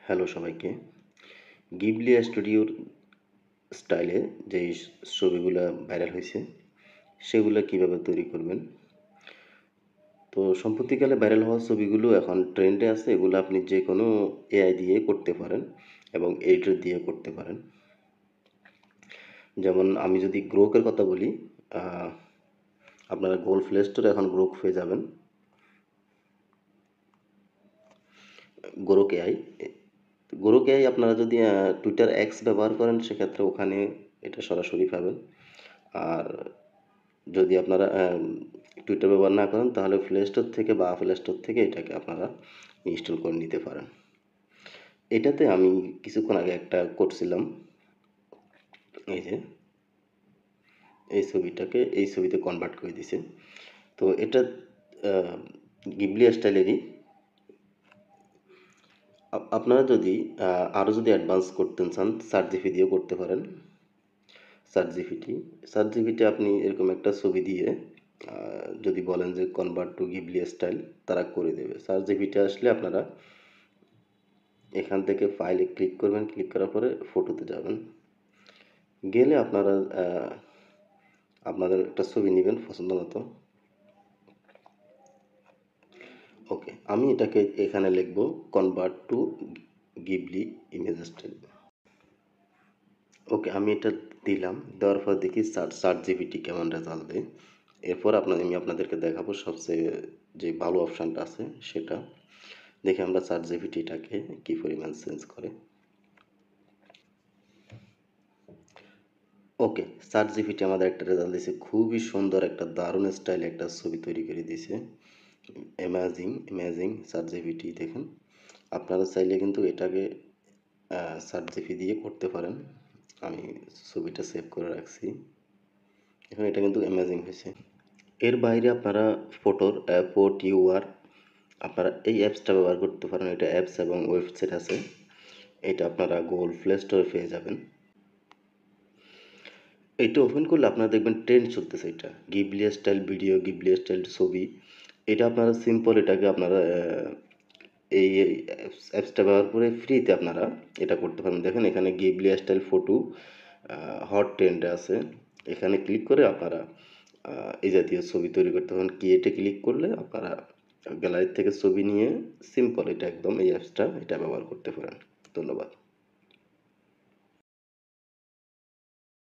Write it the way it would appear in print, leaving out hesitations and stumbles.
Hello সবাইকে। Ghibli স্টুডিওর স্টাইলে যেই ছবিগুলা ভাইরাল হইছে, সেগুলা কিভাবে তৈরি করবেন? তো সম্প্রতিকালে ভাইরাল হওয়া ছবিগুলো এখন ট্রেন্ডে আছে। এগুলো আপনি যেকোনো এআই দিয়ে করতে পারেন এবং এডিটর দিয়ে করতে পারেন। যেমন আমি যদি গ্রোকের কথা বলি, আ আপনারা গুগল প্লে স্টোরে এখন গ্রোক পেয়ে যাবেন। Grok AI. গ্রোক এআই আপনারা যদি টুইটার এক্স ব্যবহার করেন, সেক্ষেত্রে ওখানে এটা সরাসরি পাবেন। আর যদি আপনারা টুইটার ব্যবহার না করেন, তাহলে প্লে স্টোর থেকে বা প্লে স্টোর থেকে এটাকে আপনারা ইনস্টল করে নিতে পারেন। এটাতে আমি কিছুক্ষণ আগে একটা করছিলাম। এই যে এই ছবিটাকে এই ছবিতে কনভার্ট করে দিছে। তো এটা গিবলি স্টাইলেরই। আপনারা যদি আরও যদি অ্যাডভান্স করতে চান, চ্যাট জিপিটি দিয়েও করতে পারেন। চ্যাট জিপিটি আপনি এরকম একটা ছবি দিয়ে যদি বলেন যে কনভার্ট টু গিবলি স্টাইল, তারা করে দেবে। চ্যাট জিপিটি আসলে আপনারা এখান থেকে ফাইলে ক্লিক করবেন, ক্লিক করার পরে ফটোতে যাবেন, গেলে আপনারা আপনাদের একটা ছবি নেবেন পছন্দ মতো। ওকে, আমি এটাকে এখানে লিখব convert to Ghibli image style. Okay, আমি এটা দিলাম। দেওয়ার পর দেখি চ্যাট জিপিটি কেমন রেজাল্ট দেয়। এরপর আমি আপনাদেরকে দেখাবো সবচেয়ে যে ভালো অপশানটা আছে সেটা দেখে আমরা চ্যাট জিপিটিটাকে কী পরিমাণ চেঞ্জ করে। ওকে, চ্যাট জিপিটি আমাদের একটা রেজাল্ট দিয়েছে। খুবই সুন্দর একটা দারুণ স্টাইলে একটা ছবি তৈরি করে দিয়েছে। অ্যামেজিং চ্যাট জিপিটি দেখেন। আপনারা চাইলে কিন্তু এটাকে চ্যাট জিপিটি দিয়ে করতে পারেন। আমি ছবিটা সেভ করে রাখছি। এখন এটা কিন্তু অ্যামেজিং হয়েছে। এর বাইরে আপনারা ফটোর FOTUR আপনারা এই অ্যাপসটা ব্যবহার করতে পারেন। এটা অ্যাপস এবং ওয়েবসাইট আছে। এটা আপনারা গুগল প্লে স্টোরে পেয়ে যাবেন। এটা ওপেন করলে আপনারা দেখবেন ট্রেন্ড চলতেছে। এটা Ghibli style video, Ghibli style ছবি। এটা আপনারা সিম্পল এটাকে আপনারা এই অ্যাপসটা ব্যবহার করে ফ্রিতে আপনারা এটা করতে পারেন। দেখেন এখানে গিবলি স্টাইল ফটো হট ট্রেন্ডে আছে। এখানে ক্লিক করে আপনারা এই জাতীয় ছবি তৈরি করতে পারেন। ক্রিয়েটে ক্লিক করলে আপনারা গ্যালারি থেকে ছবি নিয়ে সিম্পল এটা একদম এই অ্যাপসটা এটা ব্যবহার করতে পারেন। ধন্যবাদ।